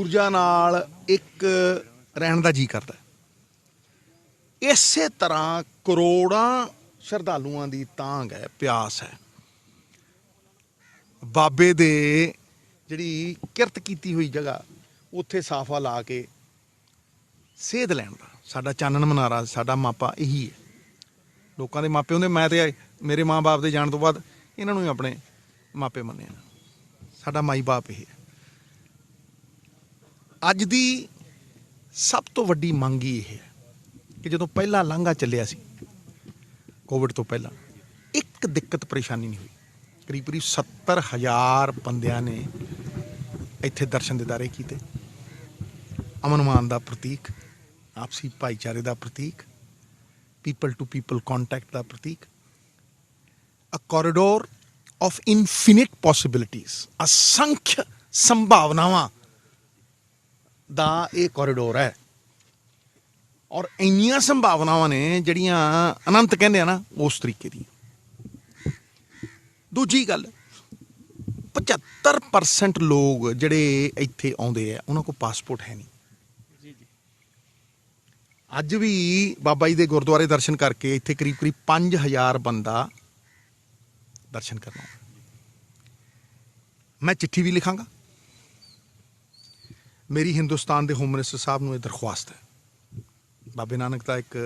ਊਰਜਾ ਨਾਲ ਇੱਕ ਰਹਿਣ ਦਾ ਜੀ ਕਰਦਾ। ਇਸੇ ਤਰ੍ਹਾਂ ਕਰੋੜਾਂ ਸ਼ਰਧਾਲੂਆਂ ਦੀ ਤਾਂਘ ਹੈ, ਪਿਆਸ ਹੈ ਬਾਬੇ ਦੇ ਜਿਹੜੀ ਕਿਰਤ ਕੀਤੀ ਹੋਈ ਜਗ੍ਹਾ ਉੱਥੇ ਸਾਫਾ ਲਾ ਕੇ ਸੇਧ ਲੈਣ ਦਾ। ਸਾਡਾ ਚਾਨਣ ਮਨਾਰਾ, ਸਾਡਾ ਮਾਪਾ ਇਹੀ ਹੈ। ਲੋਕਾਂ ਦੇ ਮਾਪੇ ਹੁੰਦੇ, ਮੈਂ ਤੇ ਮੇਰੇ ਮਾਂ ਬਾਪ ਦੇ ਜਾਣ ਤੋਂ ਬਾਅਦ ਇਹਨਾਂ ਨੂੰ ਹੀ ਆਪਣੇ ਮਾਪੇ ਮੰਨਿਆ। ਸਾਡਾ ਮਾਈ ਬਾਪ ਇਹ ਹੈ। ਅੱਜ ਦੀ ਸਭ ਤੋਂ ਵੱਡੀ ਮੰਗ ਹੀ ਇਹ ਹੈ ਕਿ ਜਦੋਂ ਪਹਿਲਾ ਲਾਂਘਾ ਚੱਲਿਆ ਸੀ ਕੋਵਿਡ ਤੋਂ ਪਹਿਲਾਂ, ਇੱਕ ਦਿੱਕਤ ਪਰੇਸ਼ਾਨੀ ਨਹੀਂ ਹੋਈ। ਕਰੀਬ 70,000 ਬੰਦਿਆਂ ਨੇ ਇੱਥੇ ਦਰਸ਼ਨ ਦੀਦਾਰੇ ਕੀਤੇ। ਅਮਨ ਮਾਨ ਦਾ ਪ੍ਰਤੀਕ, ਆਪਸੀ ਭਾਈਚਾਰੇ ਦਾ ਪ੍ਰਤੀਕ, ਪੀਪਲ ਟੂ ਪੀਪਲ ਕੰਟੈਕਟ ਦਾ ਪ੍ਰਤੀਕ, ਅ ਕੋਰੀਡੋਰ ਆਫ ਇਨਫਿਨਿਟ ਪੋਸੀਬਿਲਿਟੀਜ਼, ਅਸੰਖ ਸੰਭਾਵਨਾਵਾਂ ਦਾ ਇਹ ਕੋਰੀਡੋਰ ਹੈ। ਔਰ ਇੰਨੀਆਂ ਸੰਭਾਵਨਾਵਾਂ ਨੇ ਜਿਹੜੀਆਂ ਅਨੰਤ ਕਹਿੰਦੇ ਆ ਨਾ, ਉਸ ਤਰੀਕੇ ਦੀ। ਦੂਜੀ ਗੱਲ, 75% ਲੋਕ ਜਿਹੜੇ ਇੱਥੇ ਆਉਂਦੇ ਆ ਉਹਨਾਂ ਕੋਲ ਪਾਸਪੋਰਟ ਹੈ ਨਹੀਂ। ਅੱਜ ਵੀ ਬਾਬਾ ਜੀ ਦੇ ਗੁਰਦੁਆਰੇ ਦਰਸ਼ਨ ਕਰਕੇ ਇੱਥੇ ਕਰੀਬ 5,000 ਬੰਦਾ ਦਰਸ਼ਨ ਕਰਨਾ। ਮੈਂ ਚਿੱਠੀ ਵੀ ਲਿਖਾਂਗਾ। ਮੇਰੀ ਹਿੰਦੁਸਤਾਨ ਦੇ ਹੋਮ ਮਿਨਿਸਟਰ ਸਾਹਿਬ ਨੂੰ ਇਹ ਦਰਖਾਸਤ ਹੈ। ਬਾਬੇ ਨਾਨਕ ਦਾ ਇੱਕ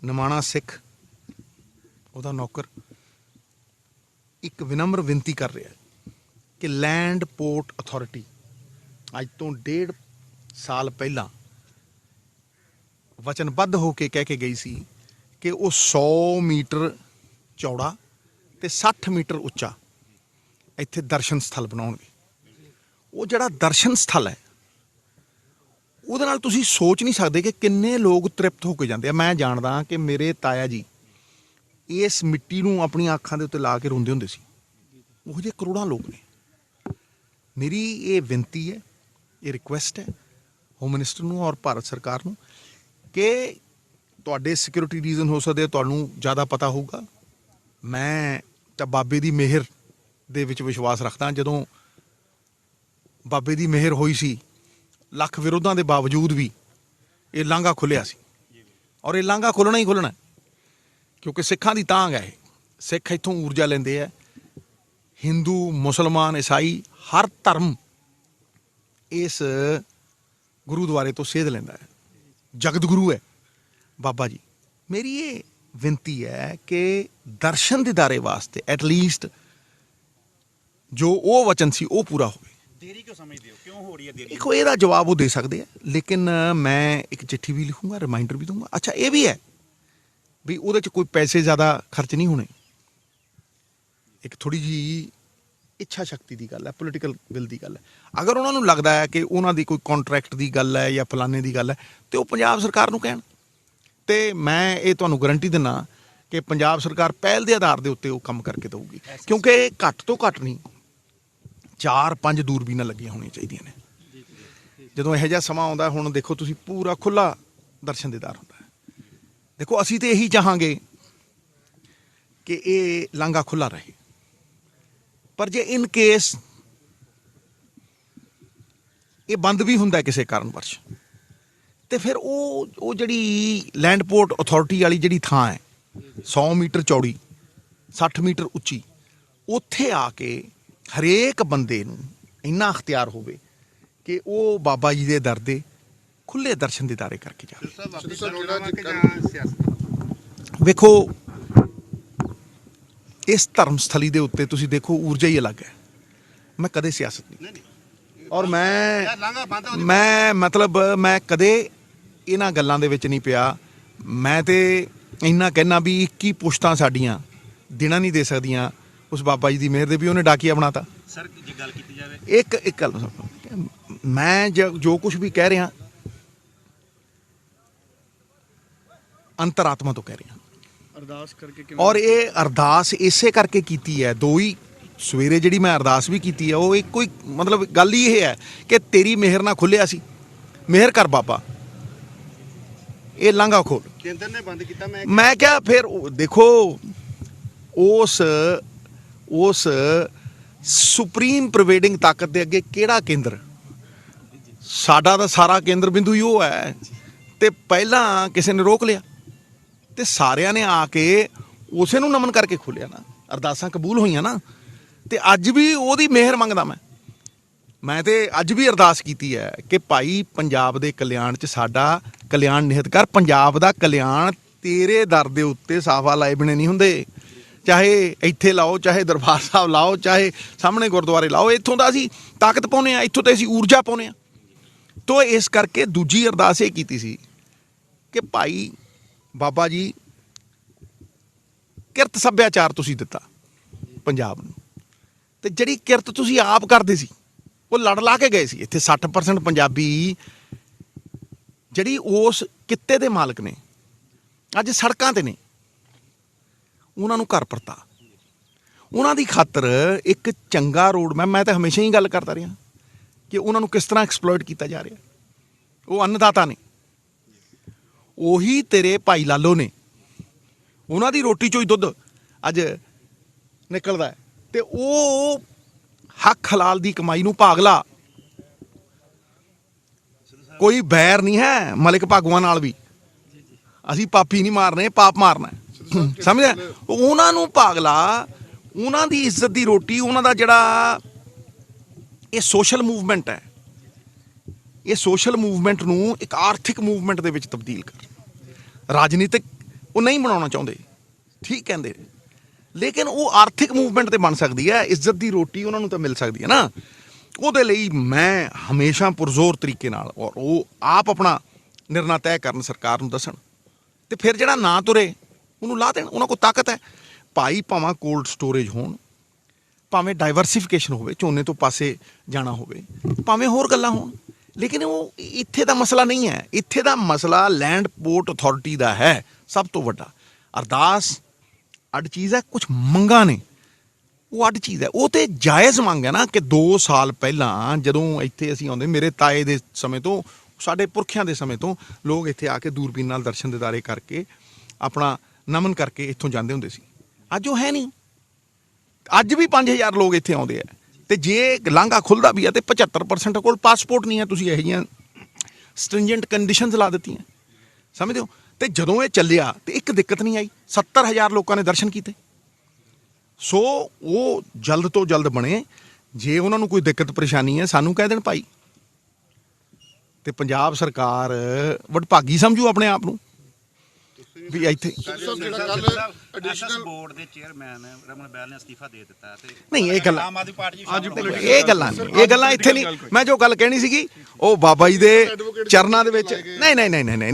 ਨਿਮਾਣਾ ਸਿੱਖ, ਉਹਦਾ ਨੌਕਰ, ਇੱਕ ਵਿਨਮਰ ਬੇਨਤੀ ਕਰ ਰਿਹਾ ਕਿ ਲੈਂਡ ਪੋਰਟ ਅਥਾਰਟੀ ਅੱਜ ਤੋਂ 1.5 ਸਾਲ ਪਹਿਲਾਂ ਵਚਨਬੱਧ ਹੋ ਕੇ ਕਹਿ ਕੇ ਗਈ ਸੀ ਕਿ ਉਹ 100 ਮੀਟਰ ਚੌੜਾ ਤੇ 60 ਮੀਟਰ ਉੱਚਾ ਇੱਥੇ ਦਰਸ਼ਨ ਸਥਲ ਬਣਾਉਣਗੇ। ਉਹ ਜਿਹੜਾ ਦਰਸ਼ਨ ਸਥਲ ਹੈ ਉਹਦੇ ਨਾਲ ਤੁਸੀਂ ਸੋਚ ਨਹੀਂ ਸਕਦੇ ਕਿ ਕਿੰਨੇ ਲੋਕ ਤ੍ਰਿਪਤ ਹੋ ਕੇ ਜਾਂਦੇ ਆ। ਮੈਂ ਜਾਣਦਾ ਕਿ ਮੇਰੇ ਤਾਇਆ ਜੀ ਇਸ ਮਿੱਟੀ ਨੂੰ ਆਪਣੀਆਂ ਅੱਖਾਂ ਦੇ ਉੱਤੇ ਲਾ ਕੇ ਰੋਂਦੇ ਹੁੰਦੇ ਸੀ। ਉਹੋ ਜਿਹੇ ਕਰੋੜਾਂ ਲੋਕ ਨੇ। ਮੇਰੀ ਇਹ ਬੇਨਤੀ ਹੈ, ਇਹ ਰਿਕੁਐਸਟ ਹੈ ਹੋਮ ਮਿਨਿਸਟਰ ਨੂੰ ਔਰ ਭਾਰਤ ਸਰਕਾਰ ਨੂੰ ਕਿ ਤੁਹਾਡੇ ਸਿਕਿਉਰਿਟੀ ਰੀਜ਼ਨ ਹੋ ਸਕਦੇ, ਤੁਹਾਨੂੰ ਜ਼ਿਆਦਾ ਪਤਾ ਹੋਊਗਾ। ਮੈਂ ਤਾਂ ਬਾਬੇ ਦੀ ਮਿਹਰ ਦੇ ਵਿੱਚ ਵਿਸ਼ਵਾਸ ਰੱਖਦਾ। ਜਦੋਂ ਬਾਬੇ ਦੀ ਮਿਹਰ ਹੋਈ ਸੀ, ਲੱਖ ਵਿਰੋਧਾਂ ਦੇ ਬਾਵਜੂਦ ਵੀ ਇਹ ਲਾਂਘਾ ਖੁੱਲਿਆ ਸੀ। ਔਰ ਇਹ ਲਾਂਘਾ ਖੁੱਲਣਾ ਹੀ ਖੁੱਲਣਾ, ਕਿਉਂਕਿ ਸਿੱਖਾਂ ਦੀ ਤਾਂਘ ਹੈ। ਸਿੱਖ ਇੱਥੋਂ ਊਰਜਾ ਲੈਂਦੇ ਆ। ਹਿੰਦੂ, ਮੁਸਲਮਾਨ, ਈਸਾਈ, ਹਰ ਧਰਮ ਇਸ ਗੁਰੂਦੁਆਰੇ ਤੋਂ ਸੇਧ ਲੈਂਦਾ ਹੈ। ਜਗਤ ਗੁਰੂ ਹੈ ਬਾਬਾ ਜੀ। ਮੇਰੀ ਇਹ ਬੇਨਤੀ ਹੈ ਕਿ ਦਰਸ਼ਨ ਦੀਦਾਰੇ ਵਾਸਤੇ ਐਟਲੀਸਟ ਜੋ ਉਹ ਵਚਨ ਸੀ ਉਹ ਪੂਰਾ ਹੋਵੇ। ਦੇਰੀ ਕਿਉਂ ਸਮਝਦੇ ਹੋ? ਕਿਉਂ ਹੋ ਰਹੀ ਹੈ ਦੇਰੀ? ਦੇਖੋ, ਇਹਦਾ ਜਵਾਬ ਉਹ ਦੇ ਸਕਦੇ ਆ, ਲੇਕਿਨ ਮੈਂ ਇੱਕ ਚਿੱਠੀ ਵੀ ਲਿਖੂੰਗਾ, ਰਿਮਾਈਂਡਰ ਵੀ ਦੂੰਗਾ। ਅੱਛਾ, ਇਹ ਵੀ ਹੈ ਵੀ ਉਹਦੇ 'ਚ ਕੋਈ ਪੈਸੇ ਜ਼ਿਆਦਾ ਖਰਚ ਨਹੀਂ ਹੋਣੇ। ਇੱਕ ਥੋੜ੍ਹੀ ਜਿਹੀ ਇੱਛਾ ਸ਼ਕਤੀ ਦੀ ਗੱਲ ਹੈ, ਪੋਲੀਟੀਕਲ ਵਿਲ ਦੀ ਗੱਲ ਹੈ। ਅਗਰ ਉਹਨਾਂ ਨੂੰ ਲੱਗਦਾ ਹੈ ਕਿ ਉਹਨਾਂ ਦੀ ਕੋਈ ਕੰਟਰੈਕਟ ਦੀ ਗੱਲ ਹੈ ਜਾਂ ਫਲਾਣੇ ਦੀ ਗੱਲ ਹੈ ਤੇ ਉਹ ਪੰਜਾਬ ਸਰਕਾਰ ਨੂੰ ਕਹਿਣ। ਤੇ ਮੈਂ ਇਹ ਤੁਹਾਨੂੰ ਗਰੰਟੀ ਦਿੰਦਾ ਕਿ ਪੰਜਾਬ ਸਰਕਾਰ ਪਹਿਲ ਦੇ ਆਧਾਰ ਦੇ ਉੱਤੇ ਉਹ ਕੰਮ ਕਰਕੇ ਦੇਊਗੀ, ਕਿਉਂਕਿ ਘੱਟ ਤੋਂ ਘੱਟ ਨਹੀਂ 4-5 ਦੂਰਬੀਨਾਂ ਲੱਗੀਆਂ ਹੋਣੀਆਂ ਚਾਹੀਦੀਆਂ ਨੇ। ਜਦੋਂ ਇਹੋ ਜਿਹਾ ਸਮਾਂ ਆਉਂਦਾ, ਹੁਣ ਦੇਖੋ ਤੁਸੀਂ, ਪੂਰਾ ਖੁੱਲ੍ਹਾ ਦਰਸ਼ਨ ਦੀਦਾਰ ਹੁੰਦਾ ਹੈ। ਦੇਖੋ, ਅਸੀਂ ਤਾਂ ਇਹੀ ਚਾਹਾਂਗੇ ਕਿ ਇਹ ਲਾਂਘਾ ਖੁੱਲ੍ਹਾ ਰਹੇ, ਪਰ ਜੇ ਇਨ ਕੇਸ ਇਹ ਬੰਦ ਵੀ ਹੁੰਦਾ ਕਿਸੇ ਕਾਰਨ ਵਰਸ਼, ਤੇ ਫਿਰ ਉਹ ਜਿਹੜੀ ਲੈਂਡ ਪੋਰਟ ਅਥਾਰਟੀ ਵਾਲੀ ਜਿਹੜੀ ਥਾਂ ਹੈ 100 ਮੀਟਰ ਚੌੜੀ, 60 ਮੀਟਰ ਉੱਚੀ, ਉੱਥੇ ਆ ਕੇ ਹਰੇਕ ਬੰਦੇ ਨੂੰ ਇੰਨਾ ਅਖਤਿਆਰ ਹੋਵੇ ਕਿ ਉਹ ਬਾਬਾ ਜੀ ਦੇ ਦਰ ਦੇ ਖੁੱਲ੍ਹੇ ਦਰਸ਼ਨ ਦੀਦਾਰੇ ਕਰਕੇ ਜਾਵੇ। ਵੇਖੋ, ਇਸ ਧਰਮ ਸਥਲੀ ਦੇ ਉੱਤੇ ਤੁਸੀਂ ਦੇਖੋ, ਊਰਜਾ ਹੀ ਅਲੱਗ ਹੈ। ਮੈਂ ਕਦੇ ਸਿਆਸਤ ਨਹੀਂ, ਔਰ ਮੈਂ ਕਦੇ ਇਹਨਾਂ ਗੱਲਾਂ ਦੇ ਵਿੱਚ ਨਹੀਂ ਪਿਆ। ਮੈਂ ਤੇ ਇੰਨਾ ਕਹਿਣਾ ਵੀ 21 ਪੁਸ਼ਤਾਂ ਸਾਡੀਆਂ ਦਿਨਾਂ ਨਹੀਂ ਦੇ ਸਕਦੀਆਂ ਉਸ ਬਾਬਾ ਜੀ ਦੀ ਮਿਹਰ ਦੇ ਵੀ ਉਹਨੇ ਡਾਕੀਆ ਬਣਾਤਾ। ਸਰ, ਜੇ ਗੱਲ ਕੀਤੀ ਜਾਵੇ, ਇੱਕ ਗੱਲ ਮੈਂ ਜੋ ਕੁਝ ਵੀ ਕਹਿ ਰਿਹਾ ਅੰਤਰਾਤਮਾ ਤੋਂ ਕਹਿ ਰਿਹਾ। ਅਰਦਾਸ ਕਰਕੇ, ਔਰ ਇਹ ਅਰਦਾਸ ਇਸੇ ਕਰਕੇ ਕੀਤੀ ਹੈ। 2 ਹੀ ਸਵੇਰੇ ਜਿਹੜੀ ਮੈਂ ਅਰਦਾਸ ਵੀ ਕੀਤੀ ਹੈ, ਉਹ ਇੱਕੋ ਹੀ ਮਤਲਬ ਗੱਲ ਹੀ ਇਹ ਹੈ ਕਿ ਤੇਰੀ ਮਿਹਰ ਨਾਲ ਖੁੱਲਿਆ ਸੀ, ਮਿਹਰ ਕਰ ਬਾਬਾ, ਇਹ ਲਾਂਘਾ ਖੋਲ। ਕੇਂਦਰ ਨੇ ਬੰਦ ਕੀਤਾ। ਮੈਂ ਕਿਹਾ ਫਿਰ ਦੇਖੋ, ਉਸ ਸੁਪਰੀਮ ਪ੍ਰੋਵਾਈਡਿੰਗ ਤਾਕਤ ਦੇ ਅੱਗੇ ਕਿਹੜਾ ਕੇਂਦਰ? ਸਾਡਾ ਤਾਂ ਸਾਰਾ ਕੇਂਦਰ ਬਿੰਦੂ ਹੀ ਉਹ ਹੈ। ਤੇ ਪਹਿਲਾਂ ਕਿਸੇ ਨੇ ਰੋਕ ਲਿਆ ਤੇ ਸਾਰਿਆਂ ਨੇ ਆ ਕੇ ਉਸੇ ਨੂੰ ਨਮਨ ਕਰਕੇ ਖੋਲਿਆ ਨਾ, ਅਰਦਾਸਾਂ ਕਬੂਲ ਹੋਈਆਂ ਨਾ। ਤੇ ਅੱਜ ਵੀ ਉਹਦੀ ਮਿਹਰ ਮੰਗਦਾ ਮੈਂ ਤੇ ਅੱਜ ਵੀ ਅਰਦਾਸ ਕੀਤੀ ਹੈ ਕਿ ਭਾਈ ਪੰਜਾਬ ਦੇ ਕਲਿਆਣ 'ਚ ਸਾਡਾ ਕਲਿਆਣ ਨਿਹਿਤ ਕਰ। ਪੰਜਾਬ ਦਾ ਕਲਿਆਣ ਤੇਰੇ ਦਰ ਦੇ ਉੱਤੇ ਸਾਫਾ ਲਾਏ ਬਿਨੇ ਨਹੀਂ ਹੁੰਦੇ। ਚਾਹੇ ਇੱਥੇ ਲਾਓ, ਚਾਹੇ ਦਰਬਾਰ ਸਾਹਿਬ ਲਾਓ, ਚਾਹੇ ਸਾਹਮਣੇ ਗੁਰਦੁਆਰੇ ਲਾਓ, ਇੱਥੋਂ ਦਾ ਅਸੀਂ ਤਾਕਤ ਪਾਉਂਦੇ ਹਾਂ, ਇੱਥੋਂ ਤੇ ਅਸੀਂ ਊਰਜਾ ਪਾਉਂਦੇ ਹਾਂ। ਤੋ ਇਸ ਕਰਕੇ ਦੂਜੀ ਅਰਦਾਸ ਇਹ ਕੀਤੀ ਸੀ ਕਿ ਭਾਈ ਬਾਬਾ ਜੀ ਕਿਰਤ ਸੱਭਿਆਚਾਰ ਤੁਸੀਂ ਦਿੱਤਾ ਪੰਜਾਬ ਨੂੰ, ਤੇ ਜਿਹੜੀ ਕਿਰਤ ਤੁਸੀਂ ਆਪ ਕਰਦੇ ਸੀ ਉਹ ਲੜ ਲਾ ਕੇ ਗਏ ਸੀ। ਇੱਥੇ 60% ਪੰਜਾਬੀ ਜਿਹੜੀ ਉਸ ਕਿੱਤੇ ਦੇ ਮਾਲਕ ਨੇ ਅੱਜ ਸੜਕਾਂ ਤੇ ਨੇ, ਉਹਨਾਂ ਨੂੰ ਘਰ ਪਰਤਾ। ਉਹਨਾਂ ਦੀ ਖਾਤਰ ਇੱਕ ਚੰਗਾ ਰੋਡ ਮੈਂ ਤਾਂ ਹਮੇਸ਼ਾ ਹੀ ਗੱਲ ਕਰਦਾ ਰਿਹਾ ਕਿ ਉਹਨਾਂ ਨੂੰ ਕਿਸ ਤਰ੍ਹਾਂ ਐਕਸਪਲੋਇਟ ਕੀਤਾ ਜਾ ਰਿਹਾ। ਉਹ ਅੰਨਦਾਤਾ ਨੇ, ਉਹੀ ਤੇਰੇ ਭਾਈ ਲਾਲੋ ਨੇ, ਉਹਨਾਂ ਦੀ ਰੋਟੀ ਚੋਂ ਹੀ ਦੁੱਧ ਅੱਜ ਨਿਕਲਦਾ ਹੈ। ਤੇ ਉਹ ਹੱਕ ਹਲਾਲ ਦੀ ਕਮਾਈ ਨੂੰ ਭਾਗ ਲਾ। ਕੋਈ ਬੈਰ ਨਹੀਂ ਹੈ ਮਲਿਕ ਭਾਗਵਾਂ ਨਾਲ ਵੀ, ਅਸੀਂ ਪਾਪੀ ਨਹੀਂ ਮਾਰਨੇ, ਪਾਪ ਮਾਰਨਾ ਸਮਝਿਆ। ਉਹਨਾਂ ਨੂੰ ਭਾਗ ਲਾ, ਉਹਨਾਂ ਦੀ ਇੱਜ਼ਤ ਦੀ ਰੋਟੀ, ਉਹਨਾਂ ਦਾ ਜਿਹੜਾ ਇਹ ਸੋਸ਼ਲ ਮੂਵਮੈਂਟ ਹੈ, ਇਹ ਸੋਸ਼ਲ ਮੂਵਮੈਂਟ ਨੂੰ ਇੱਕ ਆਰਥਿਕ ਮੂਵਮੈਂਟ ਦੇ ਵਿੱਚ ਤਬਦੀਲ ਕਰ। ਰਾਜਨੀਤਿਕ ਉਹ ਨਹੀਂ ਬਣਾਉਣਾ ਚਾਹੁੰਦੇ, ਠੀਕ ਕਹਿੰਦੇ, ਲੇਕਿਨ ਉਹ ਆਰਥਿਕ ਮੂਵਮੈਂਟ ਤੇ ਬਣ ਸਕਦੀ ਹੈ। ਇੱਜ਼ਤ ਦੀ ਰੋਟੀ ਉਹਨਾਂ ਨੂੰ ਤਾਂ ਮਿਲ ਸਕਦੀ ਹੈ ਨਾ। ਉਹਦੇ ਲਈ ਮੈਂ ਹਮੇਸ਼ਾ ਪੁਰਜ਼ੋਰ ਤਰੀਕੇ ਨਾਲ, ਔਰ ਉਹ ਆਪ ਆਪਣਾ ਨਿਰਣਾ ਤੈਅ ਕਰਨ, ਸਰਕਾਰ ਨੂੰ ਦੱਸਣ, ਤੇ ਫਿਰ ਜਿਹੜਾ ਨਾ ਤੁਰੇ ਉਹਨੂੰ ਲਾ ਦੇਣ। ਉਹਨਾਂ ਕੋਲ ਤਾਕਤ ਹੈ ਭਾਈ, ਭਾਵੇਂ ਕੋਲਡ ਸਟੋਰੇਜ ਹੋਣ, ਭਾਵੇਂ ਡਾਈਵਰਸੀਫਿਕੇਸ਼ਨ ਹੋਵੇ, ਝੋਨੇ ਤੋਂ ਪਾਸੇ ਜਾਣਾ ਹੋਵੇ, ਭਾਵੇਂ ਹੋਰ ਗੱਲਾਂ ਹੋਣ, ਲੇਕਿਨ ਉਹ ਇੱਥੇ ਦਾ ਮਸਲਾ ਨਹੀਂ ਹੈ। ਇੱਥੇ ਦਾ ਮਸਲਾ ਲੈਂਡ ਪੋਰਟ ਅਥਾਰਟੀ ਦਾ ਹੈ ਸਭ ਤੋਂ ਵੱਡਾ। ਅਰਦਾਸ ਅੱਡ ਚੀਜ਼ ਹੈ, ਕੁਝ ਮੰਗਾਂ ਨੇ ਉਹ ਅੱਡ ਚੀਜ਼ ਹੈ। ਉਹ ਤੇ ਜਾਇਜ਼ ਮੰਗ ਹੈ ਨਾ ਕਿ 2 ਸਾਲ ਪਹਿਲਾਂ ਜਦੋਂ ਇੱਥੇ ਅਸੀਂ ਆਉਂਦੇ, ਮੇਰੇ ਤਾਏ ਦੇ ਸਮੇਂ ਤੋਂ, ਸਾਡੇ ਪੁਰਖਿਆਂ ਦੇ ਸਮੇਂ ਤੋਂ ਲੋਕ ਇੱਥੇ ਆ ਕੇ ਦੂਰਬੀਨ ਨਾਲ ਦਰਸ਼ਨ ਦਿਦਾਰੇ ਕਰਕੇ ਆਪਣਾ ਨਮਨ ਕਰਕੇ ਇੱਥੋਂ ਜਾਂਦੇ ਹੁੰਦੇ ਸੀ। ਅੱਜ ਉਹ ਹੈ ਨਹੀਂ। ਅੱਜ ਵੀ 5000 ਲੋਕ ਇੱਥੇ ਆਉਂਦੇ ਆ, ਤੇ ਜੇ ਲਾਂਘਾ ਖੁੱਲ੍ਹਦਾ ਵੀ ਹੈ ਤੇ 75% ਕੋਲ ਪਾਸਪੋਰਟ ਨਹੀਂ ਹੈ। ਤੁਸੀਂ ਇਹੋ ਜਿਹੀਆਂ ਸਟ੍ਰਿੰਜੈਂਟ ਕੰਡੀਸ਼ਨਸ ਲਾ ਦਿੱਤੀਆਂ, ਸਮਝਦੇ ਹੋ। ਤੇ ਜਦੋਂ ਇਹ ਚੱਲਿਆ ਤੇ ਇੱਕ ਦਿੱਕਤ ਨਹੀਂ ਆਈ, 70,000 ਲੋਕਾਂ ਨੇ ਦਰਸ਼ਨ ਕੀਤੇ। ਸੋ ਉਹ ਜਲਦ ਤੋਂ ਜਲਦ ਬਣੇ। ਜੇ ਉਹਨਾਂ ਨੂੰ ਕੋਈ ਦਿੱਕਤ ਪਰੇਸ਼ਾਨੀ ਹੈ ਸਾਨੂੰ ਕਹਿ ਦੇਣ ਭਾਈ, ਤੇ ਪੰਜਾਬ ਸਰਕਾਰ ਵਡਭਾਗੀ ਸਮਝੂ ਆਪਣੇ ਆਪ ਨੂੰ ਵੀ ਇੱਥੇ। ਐਸਐਸ ਬੋਰਡ ਦੇ ਚੇਅਰਮੈਨ ਰਮਨ ਬੈਲ ਨੇ ਅਸਤੀਫਾ ਦੇ ਦਿੱਤਾ ਤੇ ਨਹੀਂ, ਇਹ ਗੱਲਾਂ ਆਮ ਆਦਮੀ ਪਾਰਟੀ ਇਹ ਗੱਲਾਂ ਇੱਥੇ ਨਹੀਂ। ਮੈਂ ਜੋ ਗੱਲ ਕਹਿਣੀ ਸੀਗੀ ਉਹ ਬਾਬਾ ਜੀ ਦੇ ਚਰਨਾਂ ਦੇ ਵਿੱਚ, ਨਹੀਂ,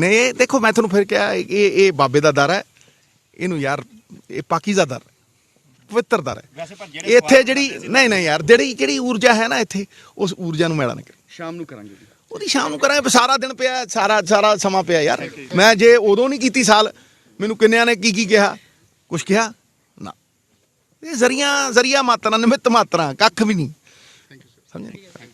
ਇਹ ਦੇਖੋ ਮੈਂ ਤੁਹਾਨੂੰ ਫਿਰ ਕਿਹਾ, ਇਹ ਬਾਬੇ ਦਾ ਦਰ ਹੈ, ਇਹਨੂੰ ਯਾਰ ਇਹ ਪਾਕੀਜ਼ਾ ਦਰ, ਪਵਿੱਤਰ ਦਰ ਹੈ। ਇੱਥੇ ਜਿਹੜੀ ਨਹੀਂ ਯਾਰ ਜਿਹੜੀ ਊਰਜਾ ਹੈ ਨਾ ਇੱਥੇ, ਉਸ ਊਰਜਾ ਨੂੰ ਮੈਲਾ ਨਾ ਕਰੇ। ਸ਼ਾਮ ਨੂੰ ਕਰਾਂਗੇ ਜੀ, ਉਹਦੀ ਸ਼ਾਮ ਨੂੰ ਕਰਾਂਗੇ। ਸਾਰਾ ਦਿਨ ਪਿਆ, ਸਾਰਾ ਸਮਾਂ ਪਿਆ ਯਾਰ। ਮੈਂ ਜੇ ਉਦੋਂ ਨਹੀਂ ਕੀਤੀ ਸਾਲ, ਮੈਨੂੰ ਕਿੰਨਿਆਂ ਨੇ ਕੀ ਕਿਹਾ, ਕੁਛ ਕਿਹਾ ਨਾ। ਇਹ ਜ਼ਰੀਆ ਮਾਤਰਾ, ਨਿਮਿਤ ਮਾਤਰਾ, ਕੱਖ ਵੀ ਨਹੀਂ, ਸਮਝ ਨਹੀਂ।